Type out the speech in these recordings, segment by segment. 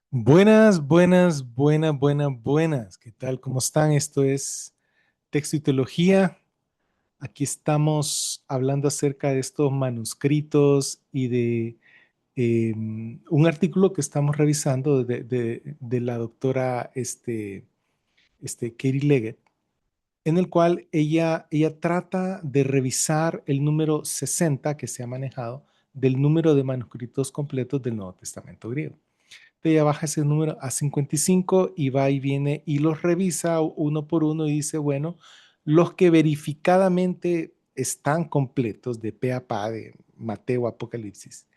Buenas. ¿Qué tal? ¿Cómo están? Esto es Texto y Teología. Aquí estamos hablando acerca de estos manuscritos y de un artículo que estamos revisando de la doctora Katie Leggett, en el cual ella trata de revisar el número 60 que se ha manejado del número de manuscritos completos del Nuevo Testamento griego. Ella baja ese número a 55 y va y viene y los revisa uno por uno y dice, bueno, los que verificadamente están completos de pe a pa, de Mateo, Apocalipsis,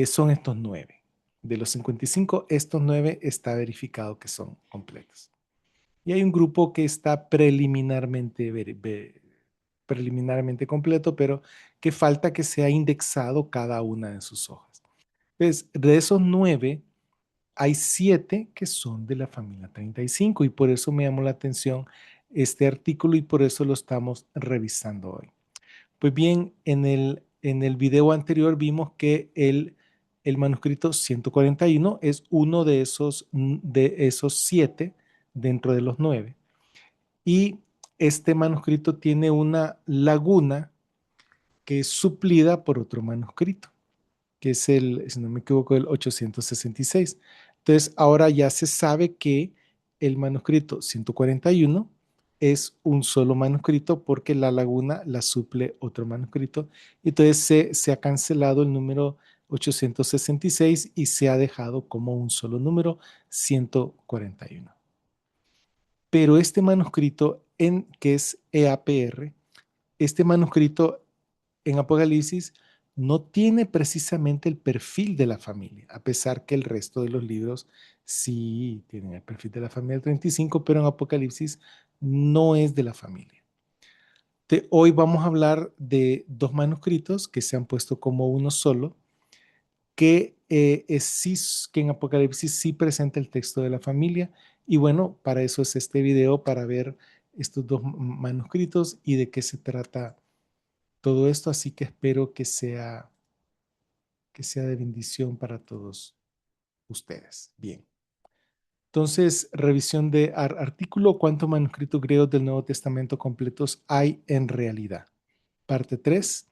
son estos nueve. De los 55, estos nueve está verificado que son completos. Y hay un grupo que está preliminarmente completo, pero que falta que sea indexado cada una de sus hojas. Entonces, de esos nueve, hay siete que son de la familia 35 y por eso me llamó la atención este artículo y por eso lo estamos revisando hoy. Pues bien, en el video anterior vimos que el manuscrito 141 es uno de esos siete dentro de los nueve. Y este manuscrito tiene una laguna que es suplida por otro manuscrito, que es si no me equivoco, el 866. Entonces, ahora ya se sabe que el manuscrito 141 es un solo manuscrito porque la laguna la suple otro manuscrito. Entonces, se ha cancelado el número 866 y se ha dejado como un solo número 141. Pero este manuscrito, que es EAPR, este manuscrito en Apocalipsis no tiene precisamente el perfil de la familia, a pesar que el resto de los libros sí tienen el perfil de la familia 35, pero en Apocalipsis no es de la familia. Hoy vamos a hablar de dos manuscritos que se han puesto como uno solo, que en Apocalipsis sí presenta el texto de la familia. Y bueno, para eso es este video, para ver estos dos manuscritos y de qué se trata todo esto, así que espero que sea de bendición para todos ustedes. Bien. Entonces, revisión de artículo, ¿cuántos manuscritos griegos del Nuevo Testamento completos hay en realidad? Parte 3,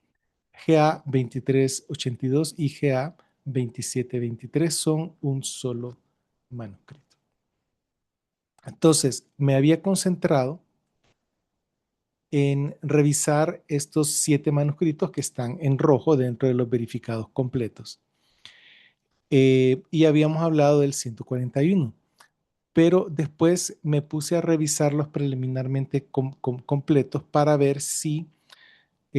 GA 2382 y GA 2723 son un solo manuscrito. Entonces, me había concentrado en revisar estos 7 manuscritos que están en rojo dentro de los verificados completos. Y habíamos hablado del 141, pero después me puse a revisarlos preliminarmente completos para ver si,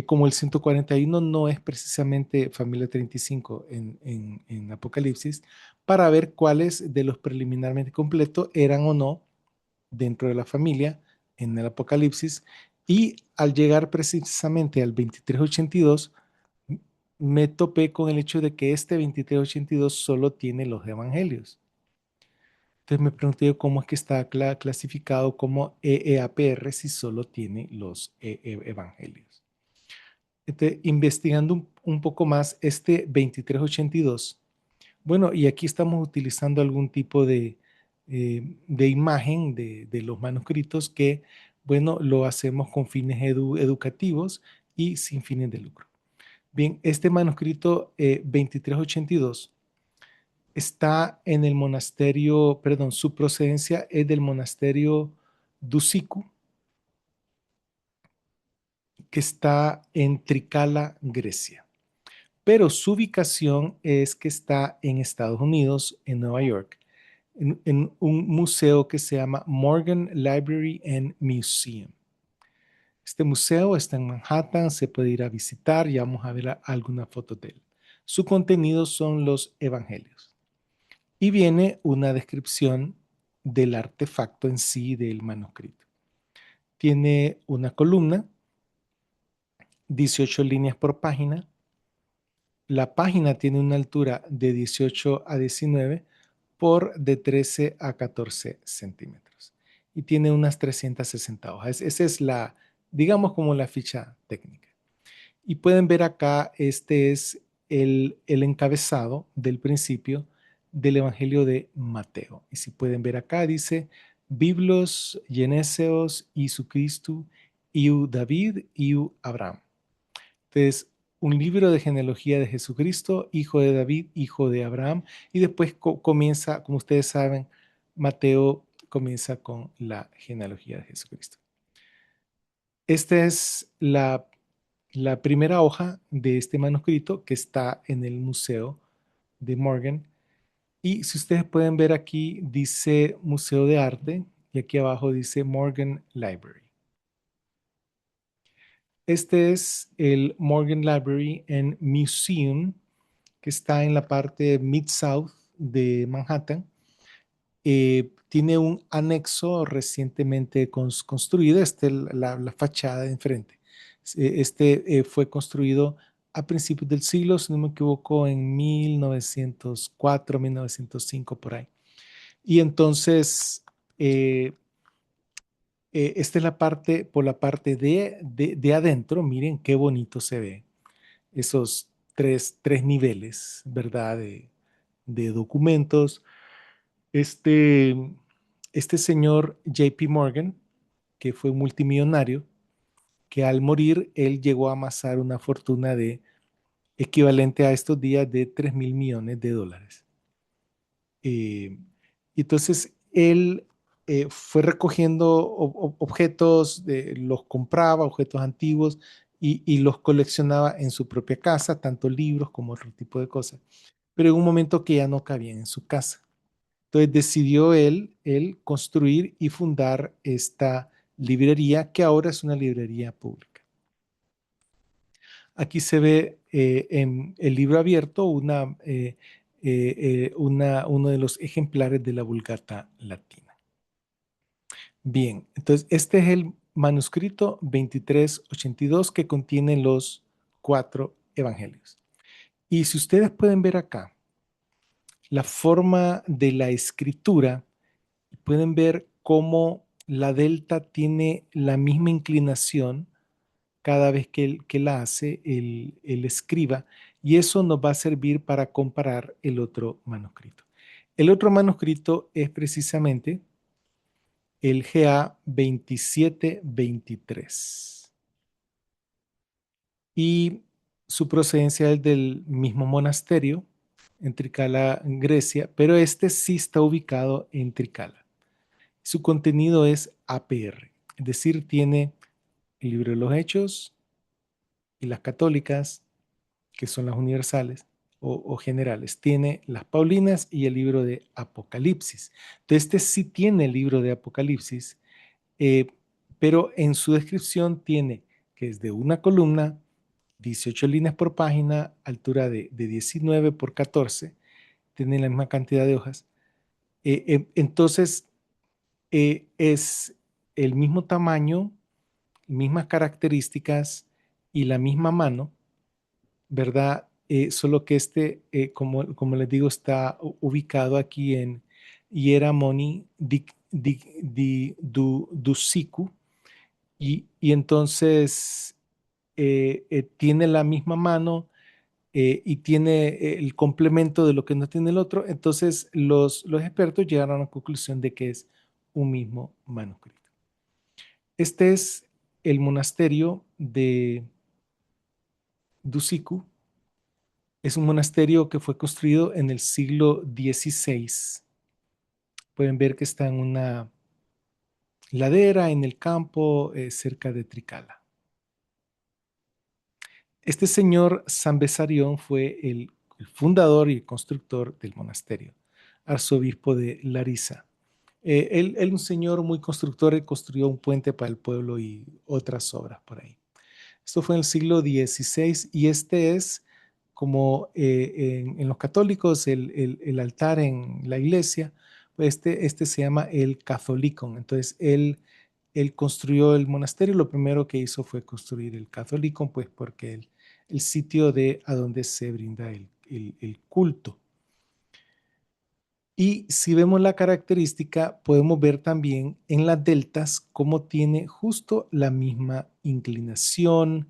como el 141 no es precisamente familia 35 en Apocalipsis, para ver cuáles de los preliminarmente completos eran o no dentro de la familia en el Apocalipsis. Y al llegar precisamente al 2382, me topé con el hecho de que este 2382 solo tiene los evangelios. Entonces me pregunté yo cómo es que está clasificado como EEAPR si solo tiene los evangelios. Investigando un poco más, este 2382, bueno, y aquí estamos utilizando algún tipo de imagen de los manuscritos que, bueno, lo hacemos con fines educativos y sin fines de lucro. Bien, este manuscrito 2382 está en el monasterio, perdón, su procedencia es del monasterio Dusiku, que está en Trikala, Grecia. Pero su ubicación es que está en Estados Unidos, en Nueva York, en un museo que se llama Morgan Library and Museum. Este museo está en Manhattan, se puede ir a visitar y vamos a ver alguna foto de él. Su contenido son los evangelios. Y viene una descripción del artefacto en sí del manuscrito. Tiene una columna, 18 líneas por página. La página tiene una altura de 18 a 19 por de 13 a 14 centímetros. Y tiene unas 360 hojas. Esa es digamos como la ficha técnica. Y pueden ver acá, este es el encabezado del principio del Evangelio de Mateo. Y si pueden ver acá, dice, Biblos, Geneseos, Isu Christu, Iu David, Iu Abraham. Entonces, un libro de genealogía de Jesucristo, hijo de David, hijo de Abraham, y después comienza, como ustedes saben, Mateo comienza con la genealogía de Jesucristo. Esta es la primera hoja de este manuscrito que está en el Museo de Morgan. Y si ustedes pueden ver aquí, dice Museo de Arte y aquí abajo dice Morgan Library. Este es el Morgan Library and Museum que está en la parte Mid-South de Manhattan. Tiene un anexo recientemente construido, la fachada de enfrente. Este fue construido a principios del siglo, si no me equivoco, en 1904, 1905, por ahí. Y entonces, esta es la parte, por la parte de adentro, miren qué bonito se ve. Esos tres niveles, ¿verdad? De documentos. Este, este señor JP Morgan, que fue multimillonario, que al morir él llegó a amasar una fortuna de equivalente a estos días de 3.000 millones de dólares. Eh, entonces él fue recogiendo objetos, los compraba, objetos antiguos, y los coleccionaba en su propia casa, tanto libros como otro tipo de cosas. Pero en un momento que ya no cabían en su casa. Entonces decidió él construir y fundar esta librería, que ahora es una librería pública. Aquí se ve en el libro abierto uno de los ejemplares de la Vulgata Latina. Bien, entonces este es el manuscrito 2382 que contiene los 4 evangelios. Y si ustedes pueden ver acá, la forma de la escritura, pueden ver cómo la delta tiene la misma inclinación cada vez que la hace el escriba, y eso nos va a servir para comparar el otro manuscrito. El otro manuscrito es precisamente el GA 2723 y su procedencia es del mismo monasterio en Trikala, Grecia, pero este sí está ubicado en Trikala. Su contenido es APR, es decir, tiene el libro de los Hechos y las católicas, que son las universales o generales. Tiene las Paulinas y el libro de Apocalipsis. Entonces, este sí tiene el libro de Apocalipsis, eh, pero en su descripción tiene que es de una columna, 18 líneas por página, altura de 19 por 14, tiene la misma cantidad de hojas. Entonces, es el mismo tamaño, mismas características y la misma mano, ¿verdad? Solo que como les digo, está ubicado aquí en Hieramoni du Siku, y entonces tiene la misma mano y tiene el complemento de lo que no tiene el otro. Entonces los expertos llegaron a la conclusión de que es un mismo manuscrito. Este es el monasterio de Dusiku. Es un monasterio que fue construido en el siglo XVI. Pueden ver que está en una ladera en el campo cerca de Trikala. Este señor San Besarión fue el fundador y el constructor del monasterio, arzobispo de Larisa. Él, un señor muy constructor, él construyó un puente para el pueblo y otras obras por ahí. Esto fue en el siglo XVI y este es como en los católicos el altar en la iglesia, pues este se llama el Catholicon. Entonces él construyó el monasterio, lo primero que hizo fue construir el Catholicon, pues porque el sitio a donde se brinda el culto. Y si vemos la característica, podemos ver también en las deltas cómo tiene justo la misma inclinación,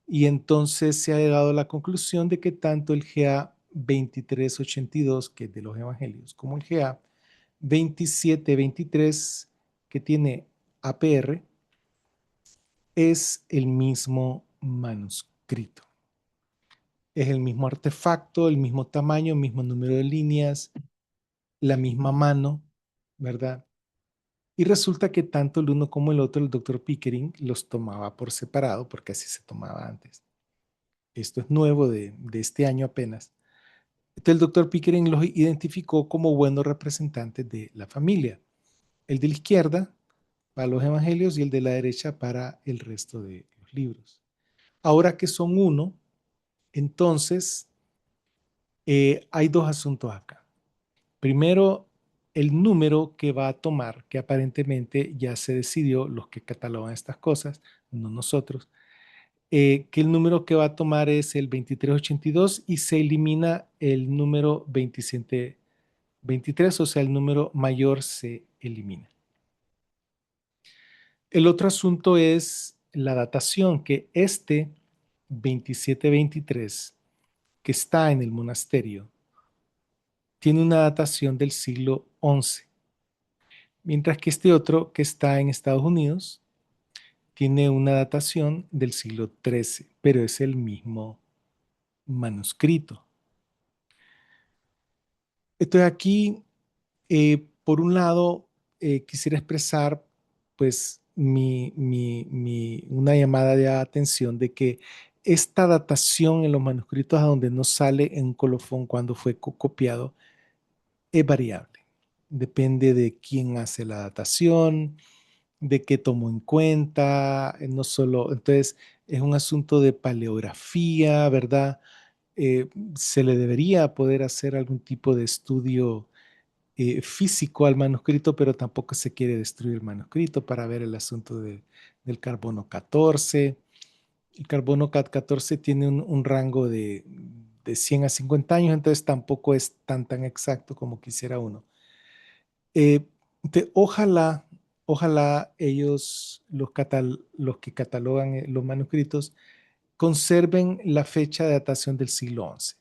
y entonces se ha llegado a la conclusión de que tanto el GA 2382, que es de los evangelios, como el GA, 2723, que tiene APR, es el mismo manuscrito. Es el mismo artefacto, el mismo tamaño, el mismo número de líneas, la misma mano, ¿verdad? Y resulta que tanto el uno como el otro, el doctor Pickering los tomaba por separado, porque así se tomaba antes. Esto es nuevo de este año apenas. Entonces el doctor Pickering los identificó como buenos representantes de la familia. El de la izquierda para los evangelios y el de la derecha para el resto de los libros. Ahora que son uno, entonces hay dos asuntos acá. Primero, el número que va a tomar, que aparentemente ya se decidió, los que catalogan estas cosas, no nosotros, que el número que va a tomar es el 2382 y se elimina el número 2723, o sea, el número mayor se elimina. El otro asunto es la datación, que este 2723 que está en el monasterio tiene una datación del siglo XI, mientras que este otro que está en Estados Unidos tiene una datación del siglo XIII, pero es el mismo manuscrito. Entonces aquí, por un lado, quisiera expresar pues una llamada de atención de que esta datación en los manuscritos a donde no sale en un colofón cuando fue copiado es variable. Depende de quién hace la datación, de qué tomó en cuenta, no solo, entonces es un asunto de paleografía, ¿verdad? Se le debería poder hacer algún tipo de estudio físico al manuscrito, pero tampoco se quiere destruir el manuscrito para ver el asunto del carbono 14. El carbono 14 tiene un rango de 100 a 50 años, entonces tampoco es tan exacto como quisiera uno. Eh, ojalá ellos, los que catalogan los manuscritos, conserven la fecha de datación del siglo XI,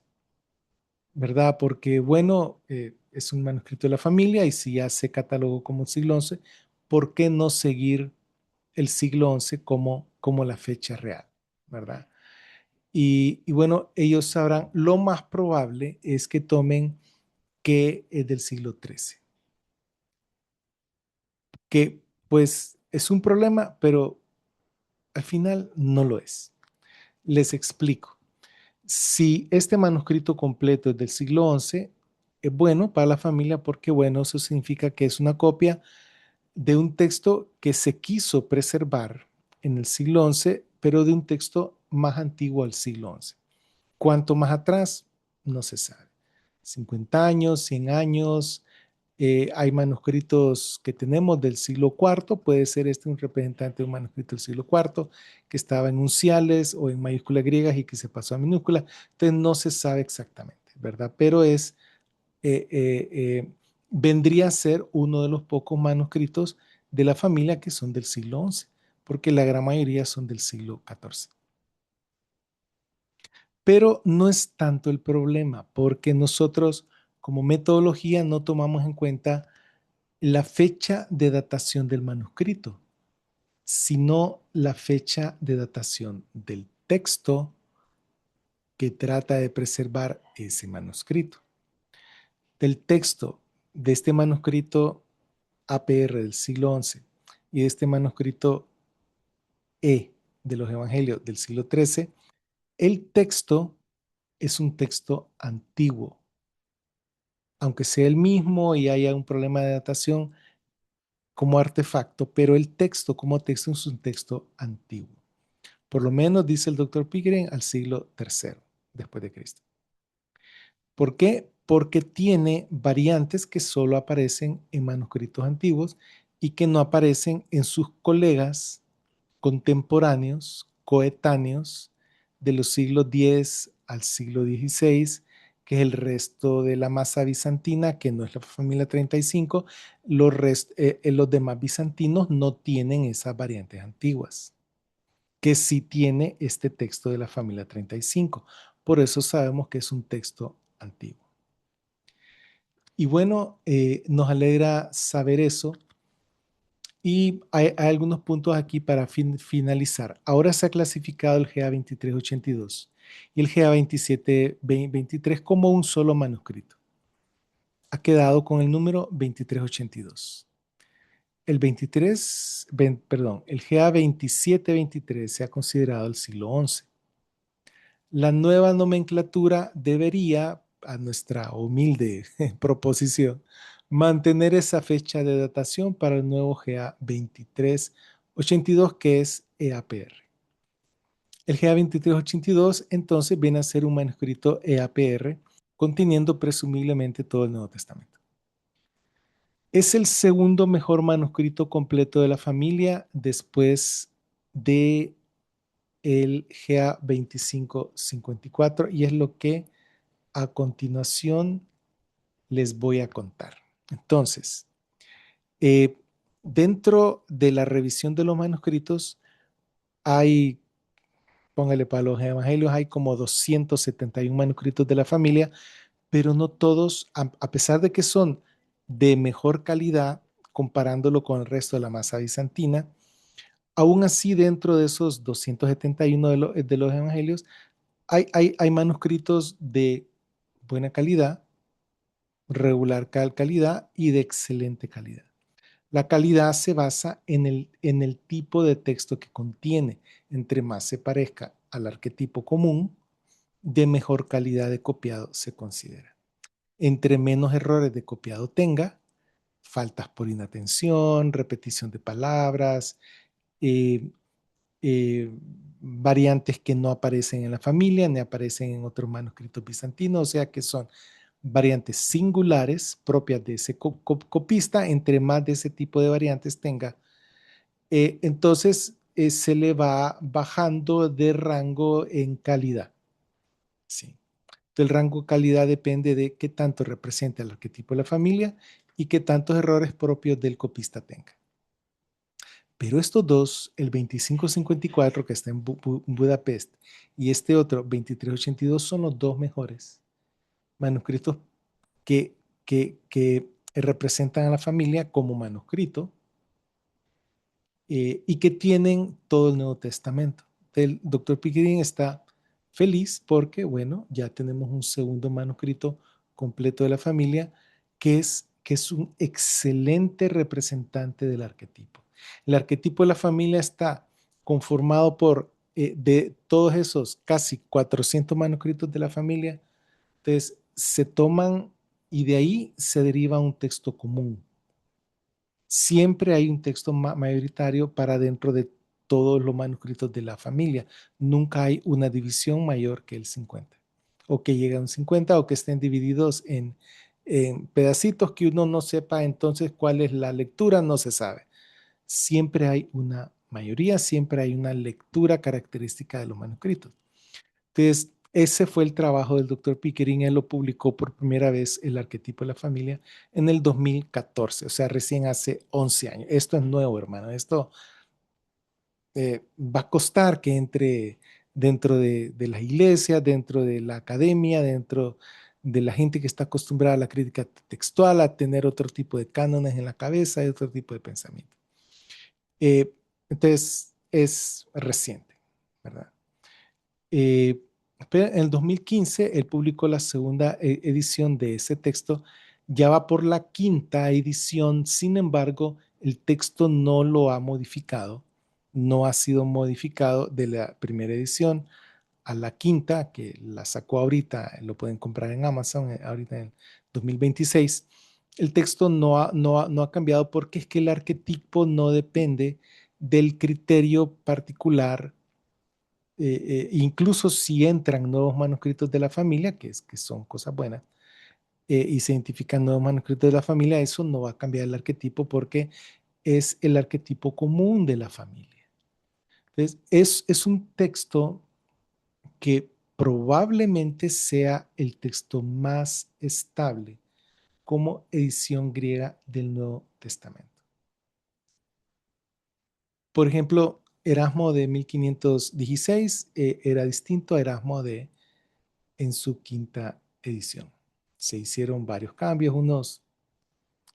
¿verdad? Porque, bueno, es un manuscrito de la familia y si ya se catalogó como siglo XI, ¿por qué no seguir el siglo XI como la fecha real, ¿verdad? Y bueno, ellos sabrán, lo más probable es que tomen que es del siglo XIII, que pues es un problema, pero al final no lo es. Les explico. Si este manuscrito completo es del siglo XI, es bueno para la familia porque, bueno, eso significa que es una copia de un texto que se quiso preservar en el siglo XI, pero de un texto más antiguo al siglo XI. ¿Cuánto más atrás? No se sabe. 50 años, 100 años. Hay manuscritos que tenemos del siglo IV, puede ser este un representante de un manuscrito del siglo IV que estaba en unciales o en mayúsculas griegas y que se pasó a minúsculas. Entonces no se sabe exactamente, ¿verdad? Pero eh, eh, eh, vendría a ser uno de los pocos manuscritos de la familia que son del siglo XI, porque la gran mayoría son del siglo XIV. Pero no es tanto el problema, porque nosotros como metodología no tomamos en cuenta la fecha de datación del manuscrito, sino la fecha de datación del texto que trata de preservar ese manuscrito. Del texto de este manuscrito APR del siglo XI y de este manuscrito E de los Evangelios del siglo XIII, el texto es un texto antiguo. Aunque sea el mismo y haya un problema de datación como artefacto, pero el texto como texto es un texto antiguo. Por lo menos, dice el doctor Pickering, al siglo III después de Cristo. ¿Por qué? Porque tiene variantes que solo aparecen en manuscritos antiguos y que no aparecen en sus colegas contemporáneos, coetáneos, de los siglos X al siglo XVI, que es el resto de la masa bizantina, que no es la familia 35. Los demás bizantinos no tienen esas variantes antiguas, que sí tiene este texto de la familia 35. Por eso sabemos que es un texto antiguo. Y bueno, nos alegra saber eso. Y hay algunos puntos aquí para finalizar. Ahora se ha clasificado el GA 2382 y el GA 2723 como un solo manuscrito. Ha quedado con el número 2382. El 23, perdón, el GA 2723 se ha considerado el siglo XI. La nueva nomenclatura debería, a nuestra humilde proposición, mantener esa fecha de datación para el nuevo GA 2382, que es EAPR. El GA 2382 entonces viene a ser un manuscrito EAPR conteniendo presumiblemente todo el Nuevo Testamento. Es el segundo mejor manuscrito completo de la familia después de el GA 2554 y es lo que a continuación les voy a contar. Entonces, eh, dentro de la revisión de los manuscritos hay, póngale para los evangelios, hay como 271 manuscritos de la familia, pero no todos, a pesar de que son de mejor calidad comparándolo con el resto de la masa bizantina, aún así dentro de esos 271 de los evangelios hay manuscritos de buena calidad, regular calidad y de excelente calidad. La calidad se basa en el tipo de texto que contiene. Entre más se parezca al arquetipo común, de mejor calidad de copiado se considera. Entre menos errores de copiado tenga, faltas por inatención, repetición de palabras, eh, eh, variantes que no aparecen en la familia ni aparecen en otros manuscritos bizantinos, o sea que son variantes singulares propias de ese copista. Entre más de ese tipo de variantes tenga, entonces se le va bajando de rango en calidad. Sí. El rango calidad depende de qué tanto representa el arquetipo de la familia y qué tantos errores propios del copista tenga. Pero estos dos, el 2554 que está en Budapest y este otro 2382, son los dos mejores manuscritos que, que representan a la familia como manuscrito y que tienen todo el Nuevo Testamento. El doctor Pickering está feliz porque, bueno, ya tenemos un segundo manuscrito completo de la familia que es un excelente representante del arquetipo. El arquetipo de la familia está conformado por, de todos esos casi 400 manuscritos de la familia, entonces se toman y de ahí se deriva un texto común. Siempre hay un texto mayoritario para dentro de todos los manuscritos de la familia. Nunca hay una división mayor que el 50, o que llegue a un 50, o que estén divididos en pedacitos que uno no sepa entonces cuál es la lectura, no se sabe. Siempre hay una mayoría, siempre hay una lectura característica de los manuscritos. Entonces, ese fue el trabajo del doctor Pickering. Él lo publicó por primera vez, el arquetipo de la familia, en el 2014, o sea, recién hace 11 años. Esto es nuevo, hermano. Esto va a costar que entre dentro de las iglesias, dentro de la academia, dentro de la gente que está acostumbrada a la crítica textual, a tener otro tipo de cánones en la cabeza y otro tipo de pensamiento. Entonces, es reciente, ¿verdad? Eh, pero en el 2015 él publicó la segunda edición de ese texto, ya va por la quinta edición. Sin embargo, el texto no lo ha modificado, no ha sido modificado de la primera edición a la quinta, que la sacó ahorita, lo pueden comprar en Amazon, ahorita en 2026. El texto no ha cambiado porque es que el arquetipo no depende del criterio particular, incluso si entran nuevos manuscritos de la familia, que son cosas buenas, y se identifican nuevos manuscritos de la familia, eso no va a cambiar el arquetipo porque es el arquetipo común de la familia. Entonces, es un texto que probablemente sea el texto más estable como edición griega del Nuevo Testamento. Por ejemplo, Erasmo de 1516 era distinto a Erasmo de en su quinta edición. Se hicieron varios cambios, unos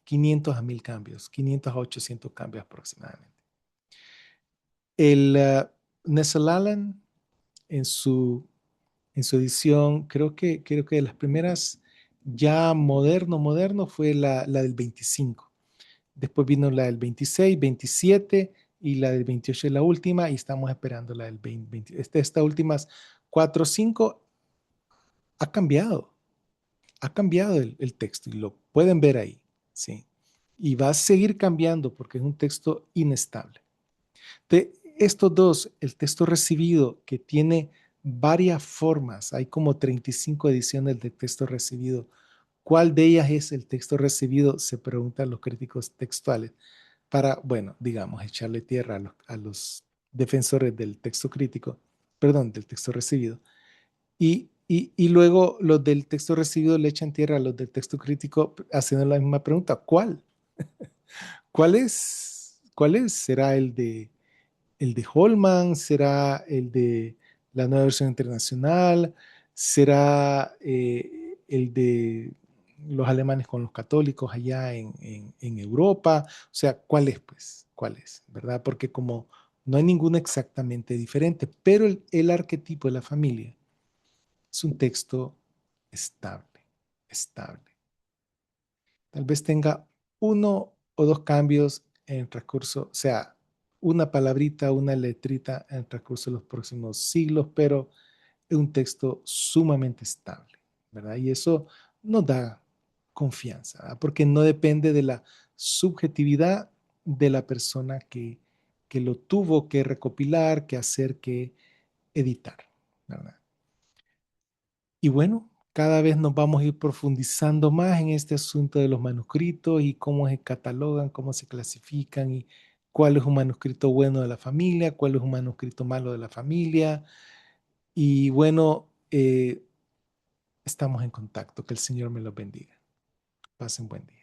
500 a 1000 cambios, 500 a 800 cambios aproximadamente. El Nestle-Aland en su edición, creo que de las primeras ya moderno fue la del 25. Después vino la del 26, 27 y la del 28 es la última y estamos esperando la del 20. Estas últimas 4 o 5 ha cambiado, ha cambiado el texto y lo pueden ver ahí, ¿sí? Y va a seguir cambiando porque es un texto inestable. De estos dos, el texto recibido que tiene varias formas, hay como 35 ediciones de texto recibido. ¿Cuál de ellas es el texto recibido? Se preguntan los críticos textuales para, bueno, digamos, echarle tierra a los defensores del texto crítico, perdón, del texto recibido. Y luego los del texto recibido le echan tierra a los del texto crítico haciendo la misma pregunta. ¿Cuál? ¿Cuál es? ¿Cuál es? ¿Será el de Holman? ¿Será el de la nueva versión internacional? ¿Será el de los alemanes con los católicos allá en Europa? O sea, ¿cuál es, pues? ¿Cuál es? ¿Verdad? Porque como no hay ninguno exactamente diferente, pero el arquetipo de la familia es un texto estable, estable. Tal vez tenga uno o dos cambios en el transcurso, o sea, una palabrita, una letrita en el transcurso de los próximos siglos, pero es un texto sumamente estable, ¿verdad? Y eso nos da confianza, ¿verdad? Porque no depende de la subjetividad de la persona que lo tuvo que recopilar, que hacer, que editar, ¿verdad? Y bueno, cada vez nos vamos a ir profundizando más en este asunto de los manuscritos y cómo se catalogan, cómo se clasifican y cuál es un manuscrito bueno de la familia, cuál es un manuscrito malo de la familia. Y bueno, estamos en contacto. Que el Señor me los bendiga. Pasen buen día.